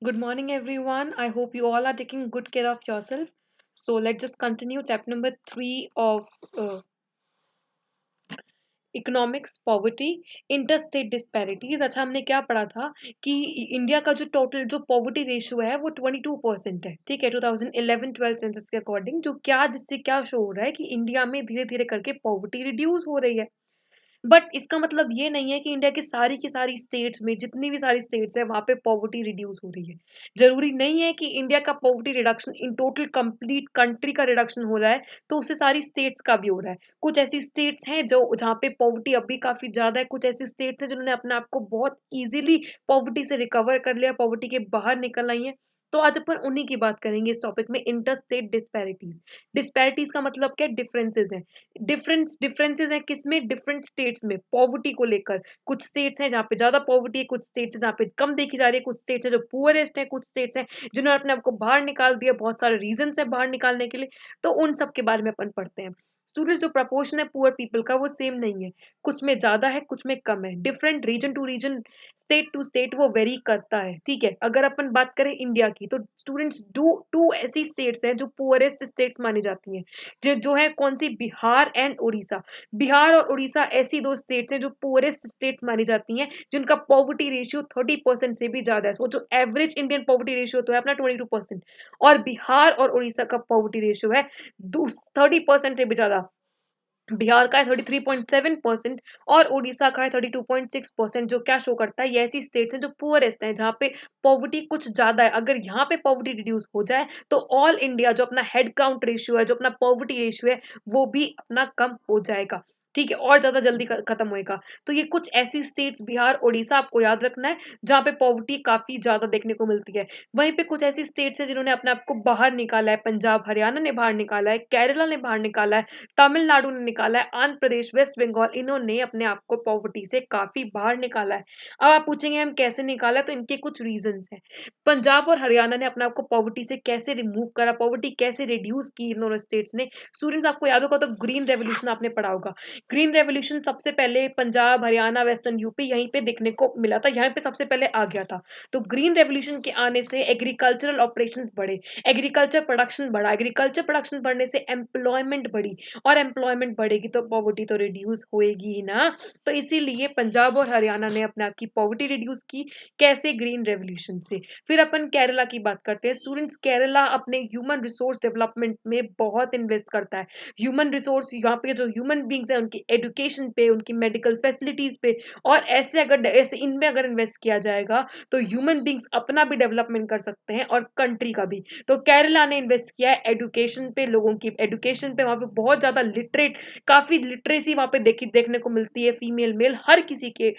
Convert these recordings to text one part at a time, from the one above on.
Good morning, everyone. I hope you all are taking good care of yourself. So let's just continue chapter number three of economics poverty interstate disparities. अच्छा, हमने क्या पढ़ा था कि India का जो total जो पॉवर्टी रेशियो है वो 22% है। ठीक है, 2011-12 सेंसस के अकॉर्डिंग जो क्या जिससे क्या शो हो रहा है कि इंडिया में धीरे धीरे करके पॉवर्टी रिड्यूस हो रही है। बट इसका मतलब ये नहीं है कि इंडिया की सारी स्टेट्स में जितनी भी सारी स्टेट्स है वहां पे पॉवर्टी रिड्यूस हो रही है। जरूरी नहीं है कि इंडिया का poverty reduction in total complete country का रिडक्शन हो रहा है तो उससे सारी स्टेट्स का भी हो रहा है। कुछ ऐसी स्टेट्स हैं जो जहाँ पे पॉवर्टी अभी काफी ज्यादा है, कुछ ऐसी स्टेट्स हैं जिन्होंने अपने आप को बहुत इजीली पॉवर्टी से रिकवर कर लिया, पॉवर्टी के बाहर निकल आई है। तो आज अपन उन्हीं की बात करेंगे इस टॉपिक में, इंटर स्टेट डिस्पैरिटीज। डिस्पैरिटीज का मतलब क्या, डिफरेंसेस है। डिफरेंसेस हैं किसमें, डिफरेंट स्टेट्स में पॉवर्टी को लेकर। कुछ स्टेट्स हैं जहाँ पे ज्यादा पॉवर्टी है, कुछ स्टेट्स हैं जहाँ पे कम देखी जा रही है, कुछ स्टेट्स हैं जो पुअरेस्ट है, कुछ स्टेट्स हैं जिन्होंने अपने आप को बाहर निकाल दिया। बहुत सारे रीजन है बाहर निकालने के लिए, तो उन सब के बारे में अपन पढ़ते हैं। स्टूडेंट्स, जो प्रपोर्शन है पुअर पीपल का वो सेम नहीं है, कुछ में ज्यादा है कुछ में कम है। Different region to region, state to state वो वेरी करता है। ठीक है, अगर अपन बात करें इंडिया की तो स्टूडेंट्स टू टू ऐसी स्टेट्स हैं जो पुअरेस्ट स्टेट्स मानी जाती हैं। जो है कौन सी, बिहार एंड उड़ीसा। बिहार और उड़ीसा ऐसी दो स्टेट्स हैं जो पुअरेस्ट स्टेट्स मानी जाती हैं, जिनका पॉवर्टी रेशियो 30% से भी ज्यादा है। जो एवरेज इंडियन पॉवर्टी रेशियो तो है अपना 22%, और बिहार और उड़ीसा का पॉवर्टी रेशियो है 30% से भी ज्यादा। बिहार का है 33.7% और उड़ीसा का है 32.6%। जो क्या शो करता है, ये ऐसी स्टेट्स हैं जो पुअरेस्ट हैं, जहाँ पे पॉवर्टी कुछ ज्यादा है। अगर यहाँ पे पॉवर्टी रिड्यूस हो जाए तो ऑल इंडिया जो अपना हेड काउंट रेशियो है, जो अपना पॉवर्टी रेशियो है, वो भी अपना कम हो जाएगा। ठीक है, और ज्यादा जल्दी खत्म होएगा। तो ये कुछ ऐसी स्टेट्स बिहार उड़ीसा आपको याद रखना है जहाँ पे पॉवर्टी काफी ज्यादा देखने को मिलती है। वहीं पे कुछ ऐसी स्टेट्स है जिन्होंने अपने आप को बाहर निकाला है। पंजाब हरियाणा ने बाहर निकाला है, केरला ने बाहर निकाला है, तमिलनाडु ने निकाला है, आंध्र प्रदेश, वेस्ट बंगाल, इन्होंने अपने आप को पॉवर्टी से काफी बाहर निकाला है। अब आप पूछेंगे हम कैसे निकाला, तो इनके कुछ रीजंस हैं। पंजाब और हरियाणा ने अपने आप को पॉवर्टी से कैसे रिमूव करा, पॉवर्टी कैसे रिड्यूस की इन दोनों स्टेट्स ने। स्टूडेंट्स, आपको याद होगा तो ग्रीन रेवोल्यूशन आपने पढ़ा होगा। ग्रीन रेवोल्यूशन सबसे पहले पंजाब हरियाणा वेस्टर्न यूपी यहीं पे देखने को मिला था, यहाँ पे सबसे पहले आ गया था। तो ग्रीन रेवोल्यूशन के आने से एग्रीकल्चरल ऑपरेशंस बढ़े, एग्रीकल्चर प्रोडक्शन बढ़ा, एग्रीकल्चर प्रोडक्शन बढ़ने से एम्प्लॉयमेंट बढ़ी, और एम्प्लॉयमेंट बढ़ेगी तो पॉवर्टी तो रिड्यूस होएगी ही ना। तो इसीलिए पंजाब और हरियाणा ने अपने आप की पॉवर्टी रिड्यूस की। कैसे, ग्रीन रेवोल्यूशन से। फिर अपन केरला की बात करते हैं। स्टूडेंट्स, केरला अपने ह्यूमन रिसोर्स डेवलपमेंट में बहुत इन्वेस्ट करता है। ह्यूमन रिसोर्स, यहाँ पे जो ह्यूमन बींग्स है उनकी एजुकेशन पे, उनकी मेडिकल फैसिलिटीज पे, और ऐसे इनमें अगर इन्वेस्ट किया जाएगा तो ह्यूमन बींग्स अपना भी डेवलपमेंट कर सकते हैं और कंट्री का भी। तो केरला ने इन्वेस्ट किया है एजुकेशन पे, लोगों की एजुकेशन पे। वहां पे बहुत ज्यादा लिटरेट, काफी लिटरेसी वहां पे देखने को मिलती है, फीमेल मेल हर किसी के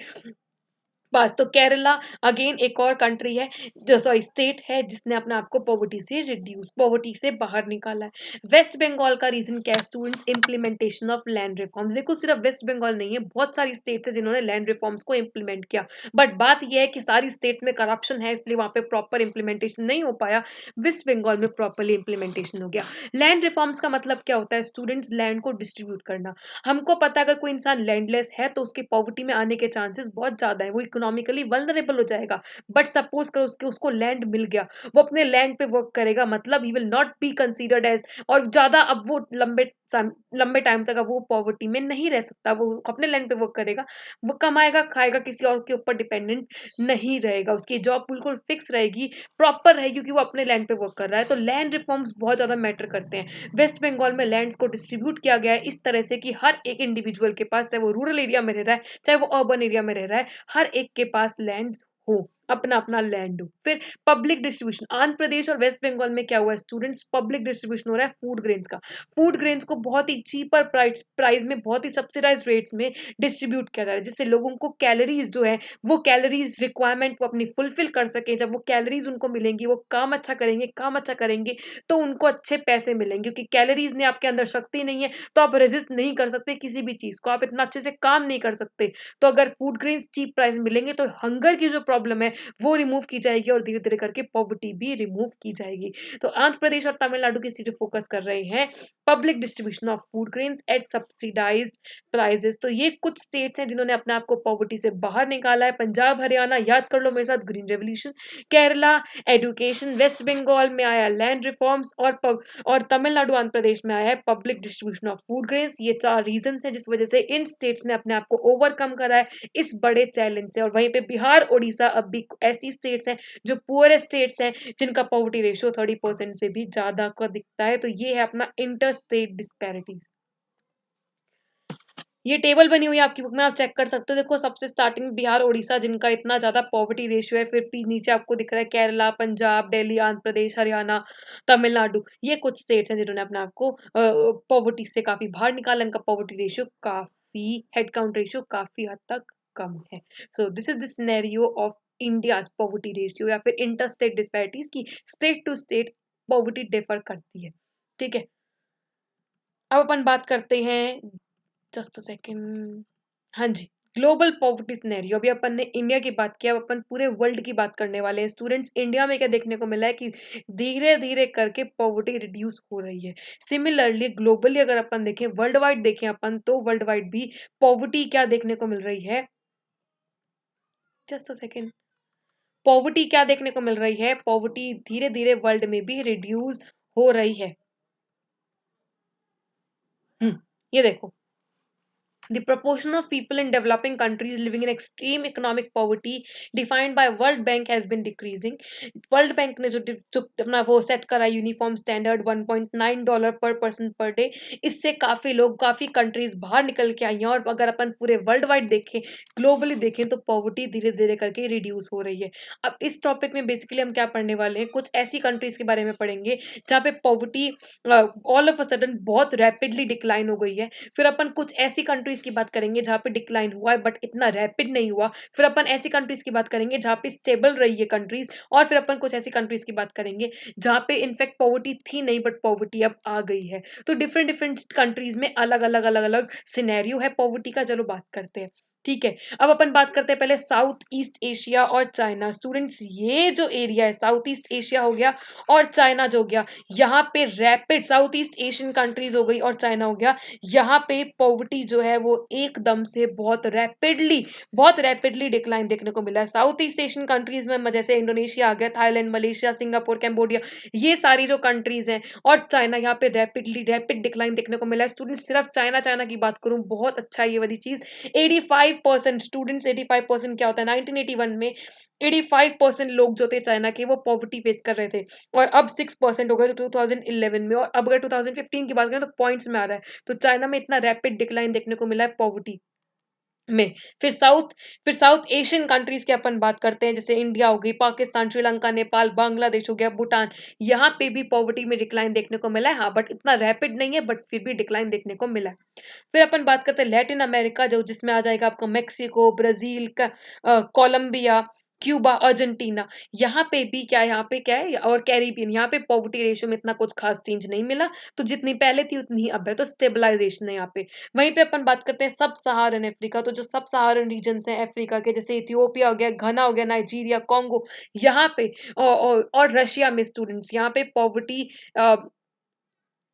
पास। तो केरला अगेन एक और कंट्री है, जो सॉरी स्टेट है, जिसने अपने आप को पॉवर्टी से बाहर निकाला है। वेस्ट बंगाल का रीजन क्या है students, implementation of land reforms. देखो, सिर्फ वेस्ट बंगाल नहीं है, बहुत सारी स्टेट्स है जिन्होंने लैंड रिफॉर्म्स को इंप्लीमेंट किया। बट बात यह है कि सारी स्टेट में करप्शन है, इसलिए वहां पे प्रॉपर इंप्लीमेंटेशन नहीं हो पाया। वेस्ट बंगाल में प्रॉपरली इंप्लीमेंटेशन हो गया। लैंड रिफॉर्म्स का मतलब क्या होता है स्टूडेंट्स, लैंड को डिस्ट्रीब्यूट करना। हमको पता है अगर कोई इंसान लैंडलेस है तो उसके पॉवर्टी में आने के चांसेस बहुत ज्यादा है, वो इकोनॉमिकली वल्नरेबल हो जाएगा। बट सपोज करो उसको लैंड मिल गया, वो अपने लैंड पे वर्क करेगा, मतलब he will not be considered as, और ज्यादा अब वो लंबे टाइम तक अब वो पॉवर्टी में नहीं रह सकता। वो अपने लैंड पे वर्क करेगा, वो कमाएगा खाएगा, किसी और के ऊपर डिपेंडेंट नहीं रहेगा, उसकी जॉब बिल्कुल फिक्स रहेगी, प्रॉपर रहेगी, क्योंकि वो अपने लैंड पे वर्क कर रहा है। तो लैंड रिफॉर्म्स बहुत ज्यादा मैटर करते हैं। वेस्ट बंगाल में लैंड्स को डिस्ट्रीब्यूट किया गया है इस तरह से कि हर एक इंडिविजुअल के पास, चाहे वो रूरल एरिया में रह रहा है चाहे वो अर्बन एरिया में रह रहा है, हर एक के पास लैंड हो, अपना अपना लैंड हो। फिर पब्लिक डिस्ट्रीब्यूशन, आंध्र प्रदेश और वेस्ट बंगाल में क्या हुआ है स्टूडेंट्स, पब्लिक डिस्ट्रीब्यूशन हो रहा है फूड ग्रेन्स का। फूड ग्रेन्स को बहुत ही चीपर प्राइस में, बहुत ही सब्सिडाइज रेट्स में डिस्ट्रीब्यूट किया जा रहा है, जिससे लोगों को कैलोरीज जो है, वो कैलोरीज रिक्वायरमेंट वो अपनी फुलफिल कर सके। जब वो कैलोरीज उनको मिलेंगी, वो काम अच्छा करेंगे, तो उनको अच्छे पैसे मिलेंगे, क्योंकि कैलोरीज ने आपके अंदर शक्ति नहीं है तो आप रेजिस्ट नहीं कर सकते किसी भी चीज को, आप इतना अच्छे से काम नहीं कर सकते। तो अगर फूड ग्रेन्स चीप प्राइस मिलेंगे तो हंगर की जो प्रॉब्लम है वो रिमूव की जाएगी और धीरे-धीरे करके पॉवर्टी भी रिमूव की जाएगी। तो आंध्र प्रदेश और तमिलनाडु किस चीज़ पे फोकस कर रहे हैं? Public distribution of food grains at subsidized prices. तो ये कुछ स्टेट्स हैं जिन्होंने अपने आप को पॉवर्टी से बाहर निकाला है। पंजाब, हरियाणा, याद कर लो मेरे साथ, green revolution, Kerala education, West Bengal में आया लैंड रिफॉर्म्स और तमिलनाडु आंध्र प्रदेश में आया है public distribution of food grains. ये 4 रीजंस हैं जिस वजह से इन स्टेट्स ने अपने आप को ओवरकम करा है इस बड़े चैलेंज से। और वहीं पे बिहार, ओडिशा अब भी ऐसी स्टेट्स हैं जो पुअरेस्ट स्टेट्स हैं जिनका पॉवर्टी रेशियो 30% से भी ज्यादा का दिखता है। तो ये है अपना इंटर स्टेट डिस्पैरिटीज। ये टेबल बनी हुई है आपकी बुक में, आप चेक कर सकते हो। देखो सबसे स्टार्टिंग बिहार, उड़ीसा जिनका इतना ज्यादा पॉवर्टी रेशियो है, फिर नीचे आपको दिख रहा है केरला, पंजाब, दिल्ली, आंध्र प्रदेश, हरियाणा, तमिलनाडु। ये कुछ स्टेट्स हैं जिन्होंने अपने आप को पॉवर्टी से काफी बाहर निकाला। इनका पॉवर्टी रेशियो काफी, हेड काउंट रेशियो काफी हद तक कम है। So this is the scenario of India poverty ratio या फिर इंटर स्टेट डिस्पैरिटीज की state to state poverty differ करती है। ठीक है, अब अपन बात करते हैं, जस्ट अ सेकेंड। हाँ जी, ग्लोबल पॉवर्टी सिनेरियो। अभी अपन ने इंडिया की बात की, अब अपन पूरे वर्ल्ड की बात करने वाले हैं। स्टूडेंट्स, इंडिया में क्या देखने को मिला है कि धीरे धीरे करके पॉवर्टी रिड्यूस हो रही है। सिमिलरली ग्लोबली अगर अपन देखें, वर्ल्ड वाइड देखें अपन, तो वर्ल्ड वाइड भी पॉवर्टी क्या देखने को मिल रही है, जस्ट अ सेकेंड, पॉवर्टी क्या देखने को मिल रही है, पॉवर्टी धीरे धीरे वर्ल्ड में भी रिड्यूस हो रही है। ये देखो, the proportion of people in developing countries living in extreme economic poverty defined by World Bank has been decreasing. World Bank ने जो अपना वो सेट करा यूनिफॉर्म स्टैंडर्ड $1.9 पर पर्सन पर डे, इससे काफी लोग, काफी कंट्रीज बाहर निकल के आई हैं। और अगर अपन पूरे वर्ल्ड वाइड देखें, ग्लोबली देखें, तो पॉवर्टी धीरे धीरे करके रिड्यूस हो रही है। अब इस टॉपिक में बेसिकली हम क्या पढ़ने वाले हैं, कुछ ऐसी कंट्रीज के बारे में पढ़ेंगे जहाँ पे poverty all of a sudden बहुत रैपिडली डिक्लाइन हो गई है। फिर अपन कुछ ऐसी कंट्रीज की बात करेंगे जहाँ पे डिक्लाइन हुआ है बट इतना रैपिड नहीं हुआ। फिर अपन ऐसी कंट्रीज की बात करेंगे जहाँ पे स्टेबल रही है कंट्रीज। और फिर अपन कुछ ऐसी कंट्रीज की बात करेंगे जहाँ पे इनफैक्ट पॉवर्टी थी नहीं बट पॉवर्टी अब आ गई है। तो डिफरेंट डिफरेंट कंट्रीज में अलग अलग अलग अलग सिनेरियो है पॉवर्टी का। चलो बात करते हैं। ठीक है, अब अपन बात करते हैं पहले साउथ ईस्ट एशिया और चाइना। स्टूडेंट्स, ये जो एरिया है साउथ ईस्ट एशिया हो गया और चाइना जो हो गया, यहाँ पे rapid, south east Asian countries हो गई और चाइना हो गया, यहाँ पे पॉवर्टी जो है वो एकदम से बहुत रैपिडली डिक्लाइन देखने को मिला है। साउथ ईस्ट एशियन कंट्रीज में जैसे इंडोनेशिया आ गया, थाईलैंड, मलेशिया, सिंगापुर, कैम्बोडिया, ये सारी जो कंट्रीज हैं, और चाइना, यहाँ पे रैपिड डिक्लाइन देखने को मिला है। स्टूडेंट, सिर्फ चाइना चाइना की बात करूं, बहुत अच्छा है ये वाली चीज। 85% स्टूडेंट्स, 85% क्या होता है, 1981 में 85% लोग जो थे चाइना के, वो पॉवर्टी फेस कर रहे थे। और अब 6% हो गए 2011 में। और अब अगर 2015 की बात करें तो पॉइंट्स में आ रहा है। तो चाइना में इतना रैपिड डिक्लाइन देखने को मिला है पॉवर्टी में। फिर साउथ फिर साउथ एशियन कंट्रीज की अपन बात करते हैं, जैसे इंडिया हो गई, पाकिस्तान, श्रीलंका, नेपाल, बांग्लादेश हो गया, भूटान, यहाँ पे भी पॉवर्टी में डिक्लाइन देखने को मिला है। हाँ, बट इतना रैपिड नहीं है, बट फिर भी डिक्लाइन देखने को मिला है। फिर अपन बात करते हैं लैटिन अमेरिका, जो जिसमें आ जाएगा आपको मेक्सिको, ब्राजील का, कोलंबिया, क्यूबा, अर्जेंटीना। यहाँ पे क्या है, और कैरिबियन, यहाँ पे पॉवर्टी रेशियो में इतना कुछ खास चेंज नहीं मिला। तो जितनी पहले थी उतनी ही अब है, तो स्टेबलाइजेशन है यहाँ पे। वहीं पे अपन बात करते हैं सब सहारन अफ्रीका। तो जो सब सहारन रीजन हैं अफ्रीका के, जैसे इथियोपिया हो गया, घना हो गया, नाइजीरिया, कॉन्गो, यहाँ पे और रशिया में स्टूडेंट्स, यहाँ पे पॉवर्टी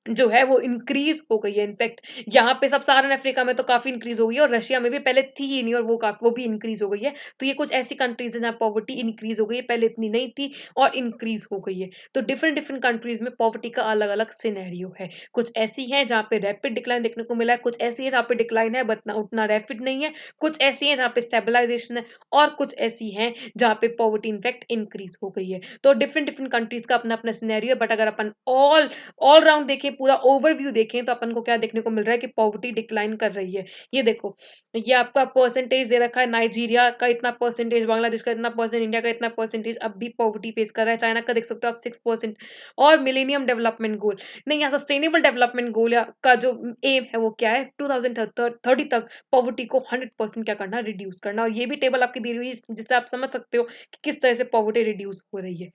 जो है वो इंक्रीज हो गई है। इनफैक्ट यहाँ पे सब सहारन अफ्रीका में तो काफी इंक्रीज हो गई है, और रशिया में भी पहले थी ही नहीं, और वो भी इंक्रीज हो गई है। तो ये कुछ ऐसी कंट्रीज हैं जहाँ पॉवर्टी इंक्रीज हो गई है, पहले इतनी नहीं थी और इंक्रीज हो गई है। तो डिफरेंट डिफरेंट कंट्रीज में पॉवर्टी का अलग अलग सिनेरियो है। कुछ ऐसी है जहाँ पे रैपिड डिक्लाइन देखने को मिला है, कुछ ऐसी है जहाँ पे डिक्लाइन है बट उतना रैपिड नहीं है, कुछ ऐसी है जहाँ पे स्टेबलाइजेशन है, और कुछ ऐसी है जहाँ पे पॉवर्टी इनफैक्ट इंक्रीज हो गई है। तो डिफरेंट डिफरेंट कंट्रीज का अपना अपना सिनेरियो है। बट अगर अपन ऑल राउंड देखें, पूरा ओवरव्यू देखें, तो अपन को क्या देखने को मिल रहा है कि पॉवर्टी डिक्लाइन कर रही है। ये देखो, ये आपका परसेंटेज दे रखा है, नाइजीरिया का इतना परसेंटेज, बांग्लादेश का इतना परसेंट, इंडिया का इतना परसेंटेज अब भी पॉवर्टी फेस कर रहा है। चाइना का देख सकते हो आप 6%। और मिलेनियम डेवलपमेंट गोल नहीं, यहाँ सस्टेनेबल डेवलपमेंट गोल का जो एम है वो क्या है, 2030 तक पॉवर्टी को 100% क्या करना, रिड्यूस करना। और ये भी टेबल आपकी दी हुई है जिससे आप समझ सकते हो कि किस तरह से पॉवर्टी रिड्यूस हो रही है।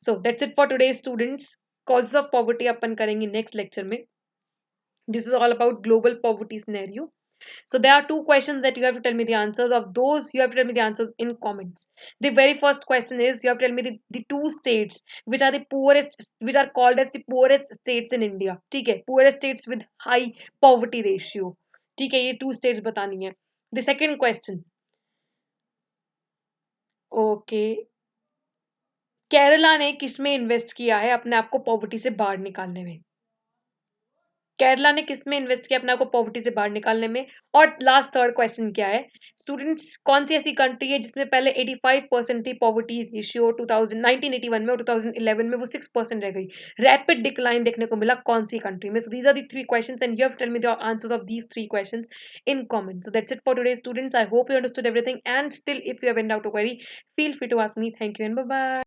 So that's it for today students. Causes of poverty अपन करेंगे नेक्स्ट लेक्चर में। This is all about global poverty scenario. So there are two questions that you have to tell me the answers of those. You have to tell me the answers in comments. The very first question is you have to tell me the two states which are the poorest, which are called as the poorest states in India. ठीक है, poorest states with high poverty ratio. ठीक है, ये two states बतानी है. The second question. Okay, Kerala ने किसमें invest किया है अपने आप को पॉवर्टी से बाहर निकालने में? केरला ने किसमें इन्वेस्ट किया अपने आप को पॉवर्टी से बाहर निकालने में? और लास्ट थर्ड क्वेश्चन क्या है? स्टूडेंट्स, कौन सी ऐसी कंट्री है जिसमें पहले 85% थी पॉवर्टी रेशियो 1981 में, और 2011 में वो 6% रह गई? रैपिड डिक्लाइन देखने को मिला कौन सी कंट्री में? So these are the three questions and you have tell me the answers of these three questions in comments. So that's it for today, students. I hope you understood everything, and still if you have any doubt or query, feel free to ask me. Thank you and bye bye.